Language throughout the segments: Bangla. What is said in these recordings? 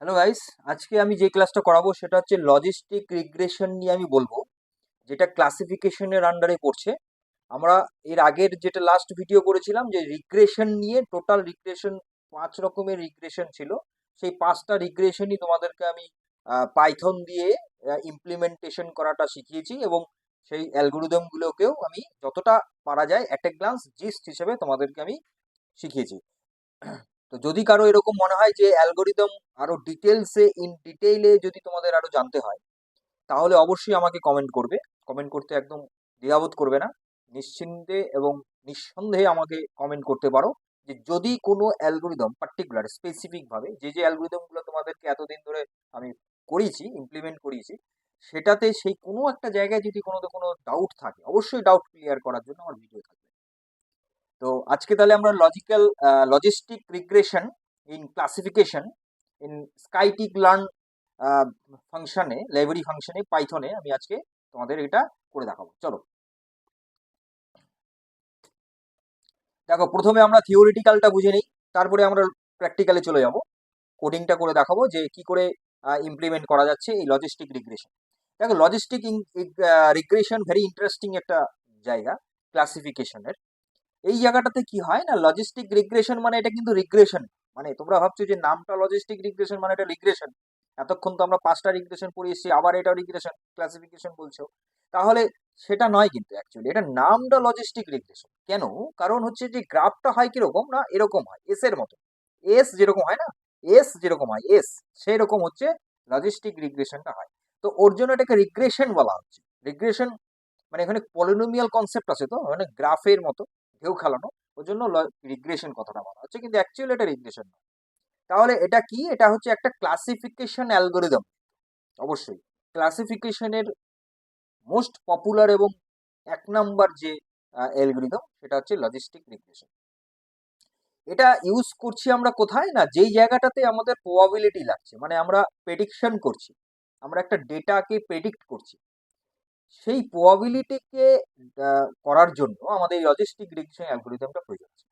হ্যালো গাইস, আজকে আমি যে ক্লাসটা করাবো সেটা হচ্ছে লজিস্টিক রিগ্রেশন নিয়ে আমি বলবো, যেটা ক্লাসিফিকেশনের আন্ডারে পড়ছে। আমরা এর আগের যেটা লাস্ট ভিডিও করেছিলাম যে রিগ্রেশন নিয়ে, টোটাল রিগ্রেশন 5 রকমের রিগ্রেশন ছিল। সেই 5টা রিগ্রেশনই তোমাদেরকে আমি পাইথন দিয়ে ইমপ্লিমেন্টেশন করাটা শিখিয়েছি, এবং সেই অ্যালগোরিদমগুলোকেও আমি যতটা পারা যায় অ্যাট এ গ্লান্স জিস্ট হিসেবে তোমাদেরকে আমি শিখিয়েছি। তো যদি কারো এরকম মনে হয় যে অ্যালগোরিদম আরো ডিটেলসে ডিটেইলে যদি তোমাদের আরো জানতে হয়, তাহলে অবশ্যই আমাকে কমেন্ট করবে। কমেন্ট করতে একদম দ্বিধাবোধ করবে না, নিশ্চিন্তে এবং নিঃসন্দেহে আমাকে কমেন্ট করতে পারো যে যদি কোনো অ্যালগোরিদম পার্টিকুলার স্পেসিফিক ভাবে, যে অ্যালগোরিদমগুলো তোমাদেরকে এতদিন ধরে আমি করিয়েছি, ইমপ্লিমেন্ট করিয়েছি, সেটাতে সেই কোনো একটা জায়গায় যদি কোনো ডাউট থাকে, অবশ্যই ডাউট ক্লিয়ার করার জন্য আমার ভিডিও থাকবে। তো আজকে তাহলে আমরা logistic regression in classification in scikit learn ফাংশনে, লাইব্রেরি ফাংশনে, পাইথনে আমি আজকে তোমাদের এটা করে দেখাবো। চলো দেখো, প্রথমে আমরা থিওরিটিক্যালটা বুঝে নিই, তারপরে আমরা প্র্যাকটিক্যালে চলে যাব, কোডিংটা করে দেখাবো যে কি করে ইমপ্লিমেন্ট করা যাচ্ছে এই লজিস্টিক রিগ্রেশন। দেখো, লজিস্টিক রিগ্রেশন ভেরি ইন্টারেস্টিং একটা জায়গা ক্লাসিফিকেশনের। এই জায়গাটাতে কি হয় না, লজিস্টিক রিগ্রেশন মানে এটা কিন্তু রিগ্রেশন। মানে তোমরা ভাবছো যে নামটা লজিস্টিক রিগ্রেশন মানে এটা রিগ্রেশন, এতক্ষণ তো আমরা 5টা রিগ্রেশন পড়ে এসেছি, আবার এটা রিগ্রেশন ক্লাসিফিকেশন বলছো। তাহলে সেটা নয়, কিন্তু অ্যাকচুয়ালি এটা নামটা লজিস্টিক রিগ্রেশন কেন? কারণ হচ্ছে যে গ্রাফটা হয় কিরকম না, এরকম হয় এস এর মতো। এস যেরকম হয় না, এস যেরকম হয় এস, সেই রকম হচ্ছে লজিস্টিক রিগ্রেশনটা হয়। তো ওর জন্য এটাকে রিগ্রেশন বলা হচ্ছে। রিগ্রেশন মানে এখানে পলিনোমিয়াল কনসেপ্ট আছে, তো মানে গ্রাফের মতো ঢেউ খেলানো, ওই জন্য রিগ্রেশন কথাটা বলা হচ্ছে, কিন্তু অ্যাকচুয়ালি এটা রিগ্রেশন নয়। তাহলে এটা কি? এটা হচ্ছে একটা ক্লাসিফিকেশন অ্যালগোরিদম। অবশ্যই ক্লাসিফিকেশনের মোস্ট পপুলার এবং 1 নাম্বার যে অ্যালগোরিদম, সেটা হচ্ছে লজিস্টিক রিগ্রেশন। এটা ইউজ করছি আমরা কোথায় না, যেই জায়গাটাতে আমাদের প্রবাবিলিটি লাগছে, মানে আমরা প্রেডিকশন করছি, আমরা একটা ডেটাকে প্রেডিক্ট করছি, সেই প্রবাবিলিটিকে করার জন্য আমাদের এই লজিস্টিক রিগ্রেশন অ্যালগোরিদমটা প্রয়োজন আছে।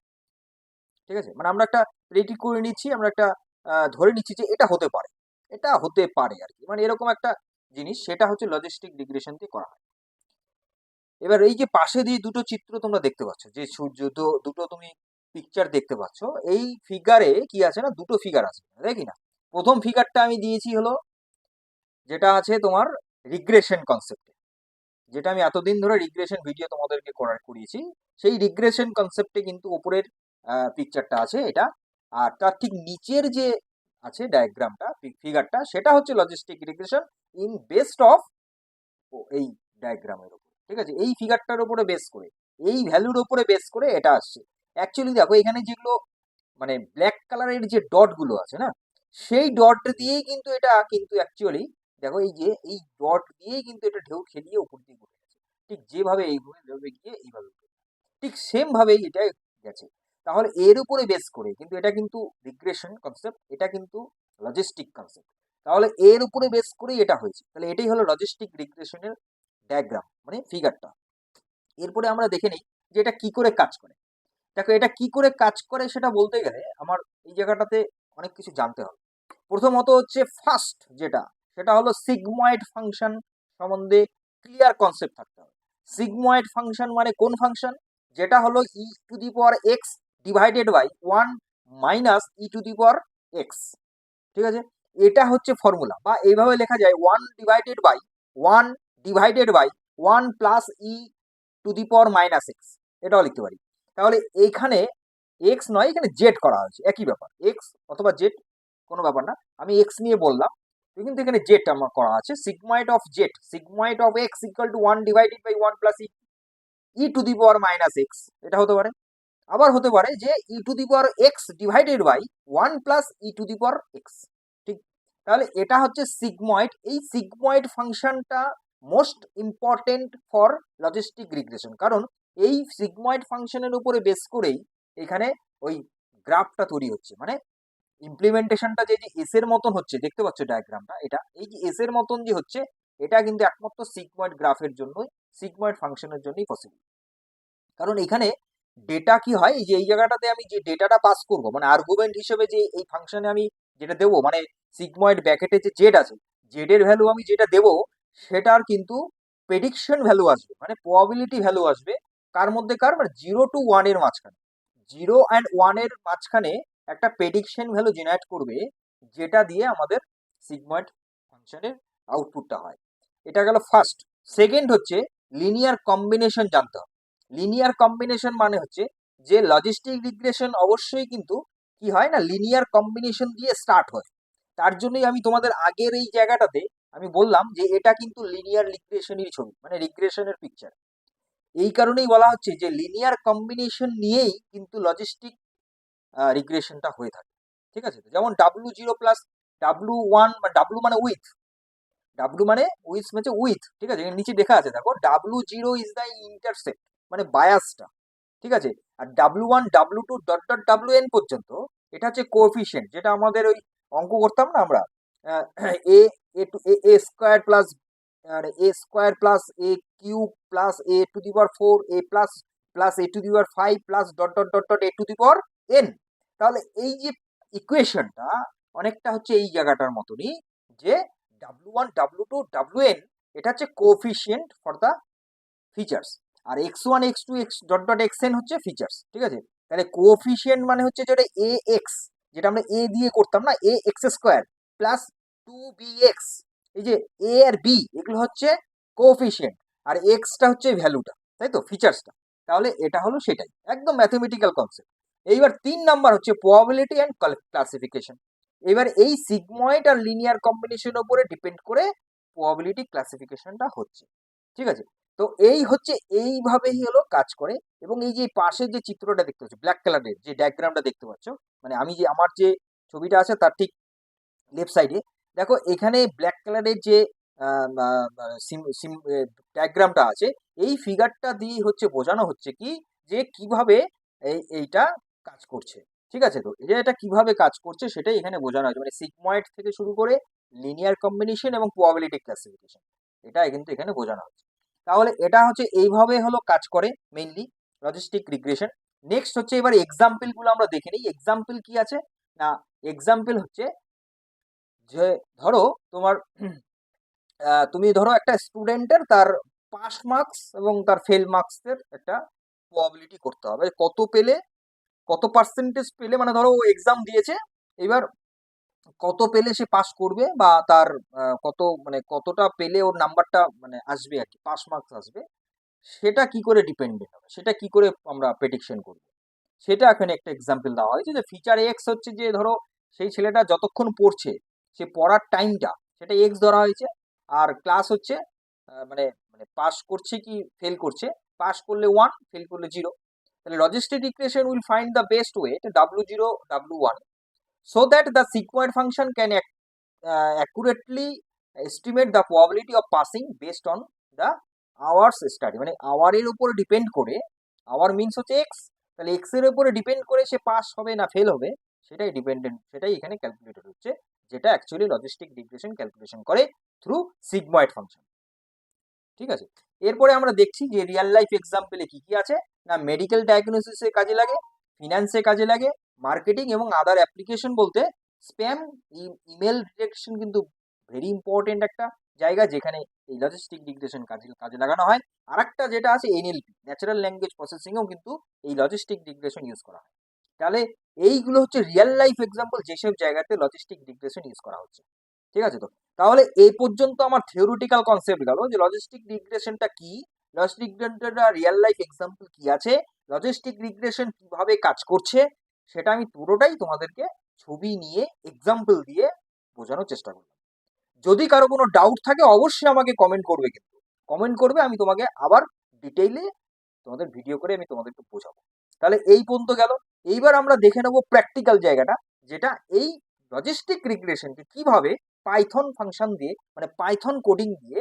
ঠিক আছে, মানে আমরা একটা প্রেডিক্ট করে নিচ্ছি, আমরা একটা ধরে নিচ্ছি যে এটা হতে পারে, এটা হতে পারে আর কি, মানে এরকম একটা জিনিস, সেটা হচ্ছে লজিস্টিক রিগ্রেশন দিয়ে করা হয়। এবার এই যে পাশে দিয়ে দুটো চিত্র তোমরা দেখতে পাচ্ছ, যে সূর্য দুটো তুমি পিকচার দেখতে পাচ্ছ, এই ফিগারে কি আছে না, দুটো ফিগার আছে, দেখি না? প্রথম ফিগারটা আমি দিয়েছি হলো যেটা আছে তোমার রিগ্রেশন কনসেপ্টে, যেটা আমি এতদিন ধরে রিগ্রেশন ভিডিও তোমাদেরকে করিয়েছি, সেই রিগ্রেশন কনসেপ্টে কিন্তু উপরের পিকচারটা আছে এটা। আর তার ঠিক নিচের যে আছে ডায়াগ্রামটা, ফিগারটা, সেটা হচ্ছে logistic regression in best of এই ডায়াগ্রামের উপর। ঠিক আছে, এই ফিগারটার উপরে বেস করে, এই ভ্যালুর উপরে বেস করে এটা আসছে। অ্যাকচুয়ালি দেখো, এখানে যেগুলো মানে ব্ল্যাক কালারের যে ডট গুলো আছে না, সেই ডট দিয়েই কিন্তু এটা কিন্তু অ্যাকচুয়ালি, দেখো এই যে এই ডট দিয়েই কিন্তু এটা ঢেউ খেলিয়ে উপর দিকে উঠে গেছে, ঠিক যেভাবে এইভাবে গিয়ে এইভাবে উঠে, ঠিক সেম ভাবেই এটা গেছে। তাহলে এর উপরে বেস করে কিন্তু এটা কিন্তু রিগ্রেশন কনসেপ্ট, এটা কিন্তু লজিস্টিক কনসেপ্ট। তাহলে এর উপরে বেস করেই এটা হয়েছে, তাহলে এটাই হলো লজিস্টিক রিগ্রেশনের ডায়াগ্রাম, মানে ফিগারটা। এরপরে আমরা দেখে নিই যে এটা কি করে কাজ করে। দেখো, এটা কি করে কাজ করে সেটা বলতে গেলে আমার এই জায়গাটাতে অনেক কিছু জানতে হবে। প্রথমত হচ্ছে ফার্স্ট যেটা, সেটা হলো সিগময়েড ফাংশন সম্বন্ধে ক্লিয়ার কনসেপ্ট থাকতে হবে। সিগময়েড ফাংশন মানে কোন ফাংশন? যেটা হলো e⁴x divided by 1 minus e⁴x। ঠিক আছে, এটা হচ্ছে ফর্মুলা, বা এইভাবে লেখা যায় 1 প্লাস e⁻⁻x, এটাও লিখতে পারি। তাহলে এইখানে এক্স নয়, এখানে জেড করা হয়েছে, একই ব্যাপার, এক্স অথবা জেড কোনো ব্যাপার না, আমি এক্স নিয়ে বললাম, কিন্তু এখানে জেড আমার করা আছে। Sigmoid of Z, sigmoid of x equal to 1/1 plus e⁻⁻x, এটা হতে পারে। আবার হতে পারে যে e⁻x divided by 1 plus e⁻x। ঠিক, তাহলে এটা হচ্ছে সিগময়েড। এই সিগময়েড ফাংশনটা most important for logistic regression, কারণ এই সিগময়েড ফাংশনের উপরে বেস করেই এখানে ওই গ্রাফটা তৈরি হচ্ছে, মানে ইমপ্লিমেন্টেশনটা যে এস এর মতন হচ্ছে, দেখতে পাচ্ছ ডায়াগ্রামটা, এটা এই যে এস এর মতন যে হচ্ছে, এটা কিন্তু একমাত্র সিগময়েড গ্রাফের জন্যই, সিগময়েড ফাংশনের জন্যই পসিবল। কারণ এখানে ডেটা কি হয়, এই যে এই জায়গাটাতে আমি যে ডেটাটা পাস করব, মানে আর্গুমেন্ট হিসেবে যে এই ফাংশনে আমি যেটা দেবো, মানে সিগময়েড ব্র্যাকেটে যে জেড আছে, জেডের ভ্যালু আমি যেটা দেবো সেটার কিন্তু প্রেডিকশন ভ্যালু আসবে, মানে প্রবাবিলিটি ভ্যালু আসবে কার মধ্যে, কার মানে 0 to 1 এর মাঝখানে, 0 and 1 এর মাঝখানে একটা প্রেডিকশন ভ্যালু জেনারেট করবে, যেটা দিয়ে আমাদের সিগময়েড ফাংশনের আউটপুটটা হয়। এটা গেল ফার্স্ট। সেকেন্ড হচ্ছে লিনিয়ার কম্বিনেশন জানতে হবে। লিনিয়ার কম্বিনেশন মানে হচ্ছে যে লজিস্টিক রিগ্রেশন অবশ্যই কিন্তু কি হয় না, লিনিয়ার কম্বিনেশন দিয়ে স্টার্ট হয়। তার জন্যই আমি তোমাদের আগের এই জায়গাটাতে আমি বললাম যে এটা কিন্তু লিনিয়ার রিগ্রেশনের ছবি, মানে রিগ্রেশনের পিকচার। এই কারণেই বলা হচ্ছে যে লিনিয়ার কম্বিনেশন নিয়েই কিন্তু লজিস্টিক রিগ্রেশনটা হয়ে থাকে। ঠিক আছে, তো যেমন W0 প্লাস W1, ডাব্লু মানে উইথ, ডাব্লু মানে উইথ, ঠিক আছে, এখানে নিচে লেখা আছে দেখো, W0 ইজ দ্য ইন্টারসেপ্ট, মানে বায়াসটা, ঠিক আছে। আর W1 W2 dot dot WN পর্যন্ত এটা হচ্ছে কোএফিসিয়েন্ট, যেটা আমাদের ওই অঙ্ক করতাম না আমরা, A A two A square plus A cube plus A⁴ A plus A⁵ plus dot dot dot dot A⁴n। তাহলে এই যে ইকুয়েশনটা অনেকটা হচ্ছে এই জায়গাটার মতনই, যে W1 W2 WN এটা হচ্ছে কোএফিসিয়েন্ট ফর দ্য ফিচার্স, আর x1 x2 x dot dot xn হচ্ছে ফিচার্স, ঠিক আছে। তাহলে কোএফিসিয়েন্ট মানে হচ্ছে যেটা ax, যেটা আমরা a দিয়ে করতাম না, ax² প্লাস 2bx, এই যে a আর b এগুলো হচ্ছে কোএফিসিয়েন্ট, আর এক্সটা হচ্ছে ভ্যালুটা, তাই তো, ফিচার্সটা। তাহলে এটা হলো সেটাই, একদম ম্যাথমেটিক্যাল কনসেপ্ট। এইবার 3 নাম্বার হচ্ছে প্রবাবিলিটি অ্যান্ড ক্লাসিফিকেশন। এবার এই সিগময়েড আর লিনিয়ার কম্বিনেশনের উপরে ডিপেন্ড করে প্রবাবিলিটি ক্লাসিফিকেশনটা হচ্ছে, ঠিক আছে। তো এই হচ্ছে, এইভাবেই হলো কাজ করে। এবং এই যে পাশের যে চিত্রটা দেখতে পাচ্ছ ব্ল্যাক কালারের যে ডায়াগ্রামটা দেখতে পাচ্ছ, মানে আমি যে আমার যে ছবিটা আছে তার ঠিক লেফট সাইডে দেখো, এখানে ব্ল্যাক কালারের যে ডায়াগ্রামটা আছে, এই ফিগারটা দিয়ে হচ্ছে বোঝানো হচ্ছে কি, যে কিভাবে এইটা কাজ করছে, ঠিক আছে। তো এই যে এটা কিভাবে কাজ করছে সেটাই এখানে বোঝানো হয়েছে, মানে সিগময়েড থেকে শুরু করে লিনিয়ার কম্বিনেশন এবং প্রবাবিলিটি ক্লাসিফিকেশন, এটা কিন্তু এখানে বোঝানো হচ্ছে। তাহলে এটা হচ্ছে এইভাবে হলো কাজ করে মেইনলি লজিস্টিক রিগ্রেশন। নেক্সট হচ্ছে এবার এক্সাম্পল গুলো আমরা দেখে নিই। এক্সাম্পল কি আছে না, এক্সাম্পল হচ্ছে যে ধরো তোমার তুমি ধরো একটা স্টুডেন্টের তার পাস মার্কস এবং তার ফেল মার্কসের একটা প্রবাবিলিটি করতে হবে, কত পেলে, কত পার্সেন্টেজ পেলে, মানে ধরো ও এক্সাম দিয়েছে, এবার কত পেলে সে পাস করবে, বা তার কত, মানে কতটা পেলে ওর নাম্বারটা মানে আসবে আর কি, পাস মার্কস আসবে, সেটা কি করে ডিপেন্ডেন্ট হবে, সেটা কি করে আমরা প্রেডিকশন করব, সেটা এখানে একটা এক্সাম্পল দেওয়া হয়েছে। যে ফিচার এক্স হচ্ছে যে ধরো সেই ছেলেটা যতক্ষণ পড়ছে, সে পড়ার টাইমটা, সেটা এক্স ধরা হয়েছে। আর ক্লাস হচ্ছে মানে মানে পাস করছে কি ফেল করছে, পাস করলে 1, ফেল করলে 0। তাহলে logistic equation will find the best way W0 W1 so that the sigmoid function can accurately estimate the probability of passing based on the hours study, মানে আওয়ারের উপর ডিপেন্ড করে, আওয়ার মিনস হচ্ছে এক্স, তাহলে এক্স এর উপরে ডিপেন্ড করে সে পাস হবে না ফেল হবে, সেটাই ডিপেন্ডেন্ট, সেটাই এখানে ক্যালকুলেটেড হচ্ছে, যেটা অ্যাকচুয়ালি লজিস্টিক রিগ্রেশন ক্যালকুলেশন করে থ্রু সিগময়েড ফাংশন, ঠিক আছে। এরপরে আমরা দেখছি যে রিয়েল লাইফ এক্সাম্পলে কি কি আছে না, মেডিকেল ডায়াগনোসিসে কাজে লাগে, ফিনান্সে কাজে লাগে, মার্কেটিং এবং আদার অ্যাপ্লিকেশন বলতে স্প্যাম, ইমেল ডিটেকশন কিন্তু ভেরি ইম্পর্টেন্ট একটা জায়গা, যেখানে এই লজিস্টিক রিগ্রেশন কাজে কাজে লাগানো হয়। আর একটা যেটা আছে NLP, ন্যাচারাল ল্যাঙ্গুয়েজ প্রসেসিংয়েও কিন্তু এই লজিস্টিক রিগ্রেশন ইউজ করা হয়। তাহলে এইগুলো হচ্ছে রিয়েল লাইফ এক্সাম্পল যেসব জায়গাতে লজিস্টিক রিগ্রেশন ইউজ করা হচ্ছে, ঠিক আছে। তো তাহলে এই পর্যন্ত আমার থিওরিটিক্যাল কনসেপ্ট গেল যে লজিস্টিক রিগ্রেশনটা কি, লজিস্টিক রিগ্রেশনটা রিয়েল লাইফ এক্সাম্পল কি আছে, লজিস্টিক রিগ্রেশন কিভাবে কাজ করছে, সেটা আমি পুরোটাই তোমাদেরকে ছবি নিয়ে এক্সাম্পল দিয়ে বোঝানোর চেষ্টা করলাম। যদি কারো কোনো ডাউট থাকে অবশ্যই আমাকে কমেন্ট করবে, কিন্তু কমেন্ট করবে, আমি তোমাকে আবার ডিটেইলে তোমাদের ভিডিও করে আমি তোমাদেরকে বোঝাবো। তাহলে এই পর্যন্ত গেল। এইবার আমরা দেখে নেবো প্র্যাকটিক্যাল জায়গাটা, যেটা এই লজিস্টিক রিগ্রেশনকে কিভাবে পাইথন ফাংশন দিয়ে, মানে পাইথন কোডিং দিয়ে,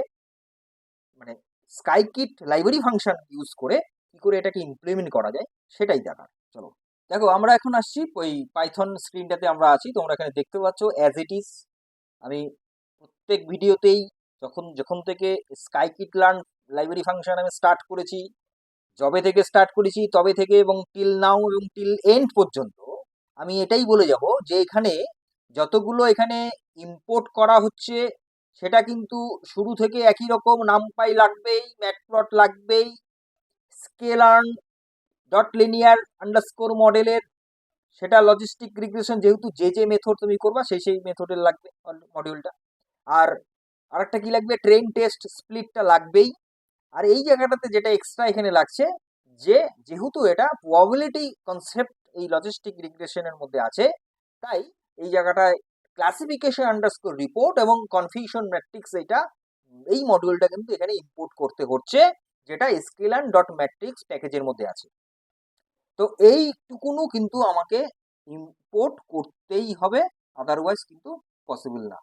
মানে স্কাইকিট লাইব্রেরি ফাংশন ইউজ করে কি করে এটাকে ইমপ্লিমেন্ট করা যায় সেটাই দেখার। চলো দেখো, আমরা এখন আসছি ওই পাইথন স্ক্রিনটাতে আমরা আছি, তোমরা এখানে দেখতে পাচ্ছ অ্যাজ ইট ইজ। আমি প্রত্যেক ভিডিওতেই যখন থেকে স্কাইকিট লার্ন লাইব্রেরি ফাংশন আমি স্টার্ট করেছি, যবে থেকে স্টার্ট করেছি তবে থেকে এবং টিল নাও এবং টিল এন্ড পর্যন্ত আমি এটাই বলে যাব যে এখানে যতগুলো এখানে ইম্পোর্ট করা হচ্ছে সেটা কিন্তু শুরু থেকে একই রকম, নামপাই লাগবেই, ম্যাটপ্লট লাগবেই, স্কেলার্ন ডট লিনিয়ার আন্ডারস্কোর মডেলের, সেটা লজিস্টিক রিগ্রেশন যেহেতু যে মেথড তুমি করবা সেই মেথডের লাগবে মডিউলটা। আর আরেকটা কি লাগবে, ট্রেন টেস্ট স্প্লিটটা লাগবেই। আর এই জায়গাটাতে যেটা এক্সট্রা এখানে লাগছে, যে যেহেতু এটা প্রবাবিলিটি কনসেপ্ট এই লজিস্টিক রিগ্রেশনের মধ্যে আছে, তাই এই জায়গাটায় ক্লাসিফিকেশন আন্ডারস্কোর রিপোর্ট এবং কনফিউশন ম্যাট্রিক্স এই মডিউলটা কিন্তু এখানে ইম্পোর্ট করতে হচ্ছে, যেটা স্কেলার্ন ডট ম্যাট্রিক্স প্যাকেজের মধ্যে আছে। তো এইটুকুনও কিন্তু আমাকে ইম্পোর্ট করতেই হবে, আদারওয়াইজ কিন্তু পসিবল না।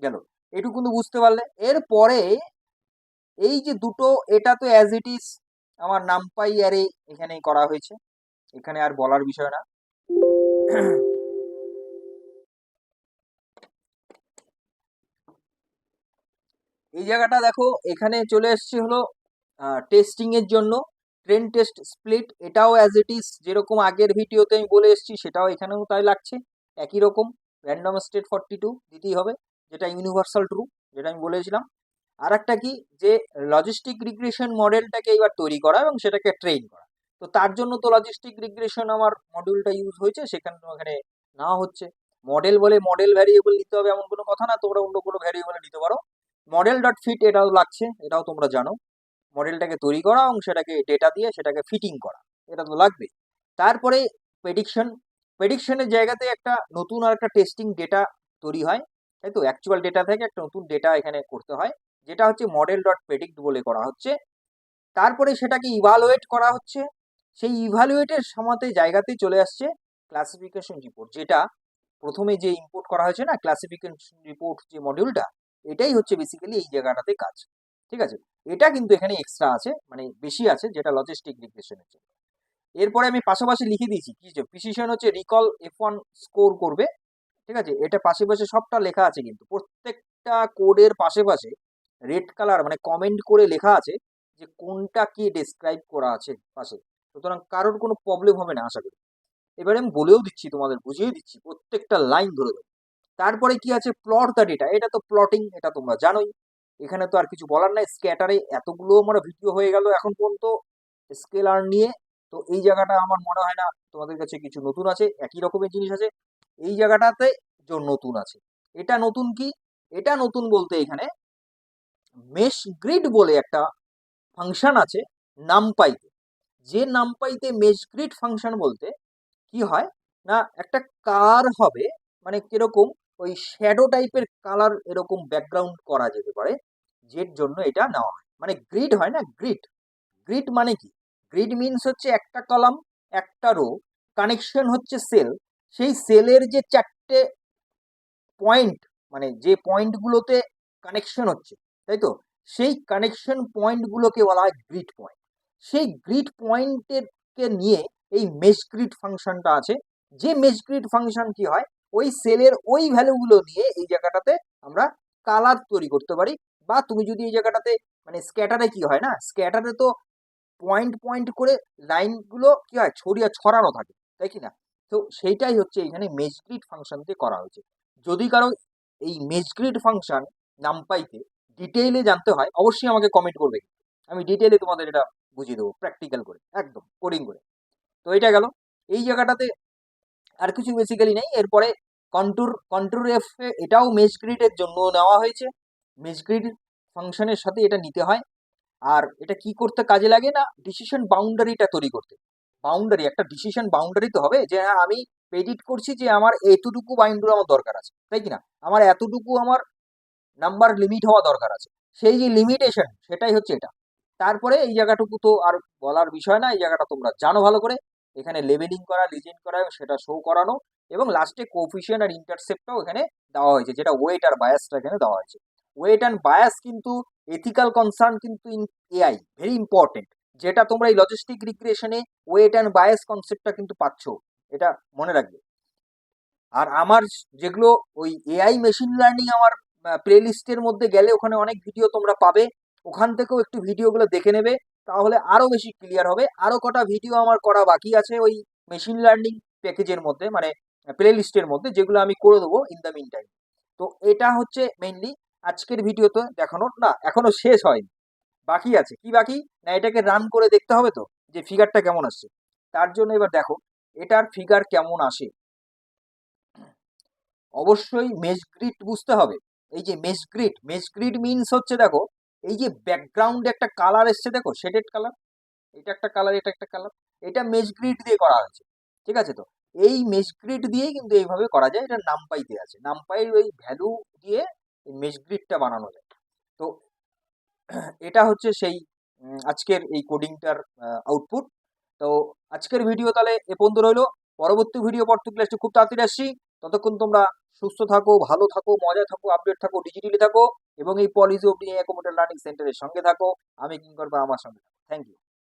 গেল, এটুকু কিন্তু বুঝতে পারলে। এরপরে এই যে দুটো, এটা তো অ্যাজ ইট ইজ আমার নামপাই অ্যারে এখানে করা হয়েছে, এখানে আর বলার বিষয় না। এই জায়গাটা দেখো, এখানে চলে এসছে হলো টেস্টিং এর জন্য ট্রেন টেস্ট স্প্লিট, এটাও অ্যাজ ইট ইজ যেরকম আগের ভিডিওতে আমি বলে এসেছি সেটাও এখানেও তাই লাগছে, একই রকম র্যান্ডম স্টেট 42 দিতেই হবে, যেটা ইউনিভার্সাল ট্রু, যেটা আমি বলেছিলাম। আর একটা কি, যে লজিস্টিক রিগ্রেশন মডেলটাকে এবার তৈরি করা এবং সেটাকে ট্রেন করা। তো তার জন্য তো লজিস্টিক রিগ্রেশন আমার মডিউলটা ইউজ হয়েছে, সেখানে এখানে না হচ্ছে। মডেল বলে মডেল ভ্যারিয়েবল নিতে হবে এমন কোনো কথা না, তোমরা অন্য কোনো ভ্যারিয়েবল নিতে পারো। মডেল ডট ফিট এটাও লাগছে, এটাও তোমরা জানো, মডেলটাকে তৈরি করা এবং সেটাকে ডেটা দিয়ে সেটাকে ফিটিং করা, এটা তো লাগবে। তারপরে প্রেডিকশন, প্রেডিকশনের জায়গাতে একটা নতুন আর একটা টেস্টিং ডেটা তৈরি হয়, তাই তো অ্যাকচুয়াল ডেটা থেকে একটা নতুন ডেটা এখানে করতে হয়, যেটা হচ্ছে মডেল ডট প্রেডিক্ট বলে করা হচ্ছে। তারপরে সেটাকে ইভালুয়েট করা হচ্ছে, সেই ইভালুয়েটের সামাতে জায়গাতেই চলে আসছে ক্লাসিফিকেশন রিপোর্ট, যেটা প্রথমে যে ইম্পোর্ট করা হয়েছে না ক্লাসিফিকেশন রিপোর্ট যে মডিউলটা, এটাই হচ্ছে বেসিক্যালি এই জায়গাটাতে কাজ। ঠিক আছে, এটা কিন্তু এখানে এক্সট্রা আছে, মানে বেশি আছে, যেটা লজিস্টিক রিগ্রেশনের জন্য। এরপরে আমি পাশাপাশি লিখে দিয়েছি কি, যে প্রিসিশন হচ্ছে রিকল F1 স্কোর করবে। ঠিক আছে, এটা পাশে পাশে সবটা লেখা আছে, কিন্তু প্রত্যেকটা কোডের পাশে পাশে রেড কালার মানে কমেন্ট করে লেখা আছে যে কোনটা কি ডেসক্রাইব করা আছে পাশে, সুতরাং কারোর কোনো প্রবলেম হবে না আশা করি। এবারে আমি বলেও দিচ্ছি, তোমাদের বুঝিয়ে দিচ্ছি, প্রত্যেকটা লাইন ধরে দেবো। তারপরে কি আছে, প্লট দ্য ডেটা, এটা তো প্লটিং, এটা তোমরা জানোই, এখানে তো আর কিছু বলার নাই। স্ক্যাটারে এতগুলো আমার ভিডিও হয়ে গেল এখন পর্যন্ত স্কেলার নিয়ে, তো এই জায়গাটা আমার মনে হয় না তোমাদের কাছে কিছু নতুন আছে, একই রকমের জিনিস আছে। এই জায়গাটাতে যে নতুন আছে, এটা নতুন কি, এটা নতুন বলতে এখানে মেশ গ্রিড বলে একটা ফাংশন আছে নামপাইতে, যে নামপাইতে মেশ গ্রিড ফাংশন বলতে কি হয় না, একটা কালার হবে, মানে কিরকম ওই শ্যাডো টাইপের কালার এরকম ব্যাকগ্রাউন্ড করা যেতে পারে, যের জন্য এটা নেওয়া হয়, মানে গ্রিড হয় না, গ্রিড। গ্রিড মানে কি, গ্রিড মিনস হচ্ছে একটা কলাম, একটা রো, কানেকশন হচ্ছে সেল, সেই সেলের যে চারটে পয়েন্ট, মানে যে পয়েন্টগুলোতে কানেকশন হচ্ছে, তাই তো, সেই কানেকশন পয়েন্টগুলোকে বলা হয় গ্রিড পয়েন্ট। সেই গ্রিড পয়েন্টের কে নিয়ে এই মেশ গ্রিড ফাংশনটা আছে, যে মেশ গ্রিড ফাংশন কি হয়, ওই সেলের ওই ভ্যালুগুলো নিয়ে এই জায়গাটাতে আমরা কালার তৈরি করতে পারি। বা তুমি যদি এই জায়গাটাতে, মানে স্ক্যাটারে কি হয় না, স্ক্যাটারে তো পয়েন্ট পয়েন্ট করে লাইনগুলো কি হয়, ছড়ানো থাকে, তাই কি না? তো সেইটাই হচ্ছে এখানে মেশ গ্রিড ফাংশন দিয়ে করা হয়েছে। যদি কারো এই মেশ গ্রিড ফাংশন নামপাইতে ডিটেইলে জানতে হয়, অবশ্যই আমাকে কমেন্ট করবে, আমি ডিটেইলে তোমাদের এটা বুঝিয়ে দেবো প্র্যাকটিক্যাল করে, একদম কোডিং করে। তো এটা গেল এই জায়গাটাতে, আর কিছু বেসিক্যালি নেই। এরপরে কন্ট্রোর এফ, এটাও মেশ গ্রিডের জন্য নেওয়া হয়েছে, মেশ গ্রিড ফাংশনের সাথে এটা নিতে হয়। আর এটা কি করতে কাজে লাগে না, ডিসিশন বাউন্ডারিটা তৈরি করতে। বাউন্ডারি, একটা ডিসিশন বাউন্ডারি তো হবে, যে হ্যাঁ আমি প্রেডিক্ট করছি যে আমার এতটুকু বাউন্ডারি আমার দরকার আছে, তাই কি না, আমার এতটুকু আমার নাম্বার লিমিট হওয়া দরকার আছে, সেই যে লিমিটেশন সেটাই হচ্ছে এটা। তারপরে এই জায়গাটুকু তো আর বলার বিষয় না, এই জায়গাটা তোমরা জানো ভালো করে, এখানে লেবেলিং করা, লিজেন্ড করা, সেটা শো করানো, এবং লাস্টে কোফিশিয়েন্ট আর ইন্টারসেপ্টটাও এখানে দেওয়া হয়েছে, যেটা ওয়েট আর বায়াসটা এখানে দেওয়া হয়েছে। ওয়েট অ্যান্ড বায়াস কিন্তু এথিক্যাল কনসার্ন কিন্তু ইন এআই ভেরি ইম্পর্টেন্ট, যেটা তোমরা এই লজিস্টিক রিগ্রেশনে ওয়েট অ্যান্ড বায়াস কনসেপ্টটা কিন্তু পাচ্ছ, এটা মনে রাখবে। আর আমার যেগুলো ওই এআই মেশিন লার্নিং আমার প্লে লিস্টের মধ্যে গেলে ওখানে অনেক ভিডিও তোমরা পাবে, ওখান থেকেও একটু ভিডিওগুলো দেখে নেবে, তাহলে আরো বেশি ক্লিয়ার হবে। আরো কটা ভিডিও আমার করা বাকি আছে ওই মেশিন লার্নিং প্যাকেজের মধ্যে, মানে প্লে লিস্টের মধ্যে, যেগুলো আমি করে দেবো ইন দ্য মিন টাইম। তো এটা হচ্ছে মেইনলি আজকের ভিডিওতে দেখানোর, না এখনো শেষ হয়নি, বাকি আছে। কি বাকি? না এটাকে রান করে দেখতে হবে তো যে ফিগারটা কেমন আসছে। তার জন্য এবার দেখো এটার ফিগার কেমন আসে। অবশ্যই মেশ গ্রিড বুঝতে হবে। এই যে মেশ গ্রিড মিনস হচ্ছে, দেখো এই যে ব্যাকগ্রাউন্ডে একটা কালার এসছে, দেখো শেডেড কালার, এটা একটা কালার, এটা একটা কালার, এটা মেশ গ্রিড দিয়ে করা হয়েছে। ঠিক আছে? তো এই মেশ গ্রিড দিয়েই কিন্তু এইভাবে করা যায়। এটা নামপাই দিয়ে আছে, নামপাইয়ের ওই ভ্যালু দিয়ে এই মেশ গ্রিডটা বানানো যায়। তো এটা হচ্ছে সেই আজকের এই কোডিংটার আউটপুট। তো আজকের ভিডিও তাহলে এ পর্যন্ত রইলো। পরবর্তী ভিডিও পড়তে ক্লাসটি খুব তাড়াতাড়ি আসছি। ততক্ষণ তোমরা সুস্থ থাকো, ভালো থাকো, মজা থাকো, আপডেট থাকো, ডিজিটালি থাকো এবং এই পলিসি অফ অ্যাকোমোডেট লার্নিং সেন্টারের সঙ্গে থাকো। আমি কিঙ্কর বা আমার সঙ্গে। Thank you.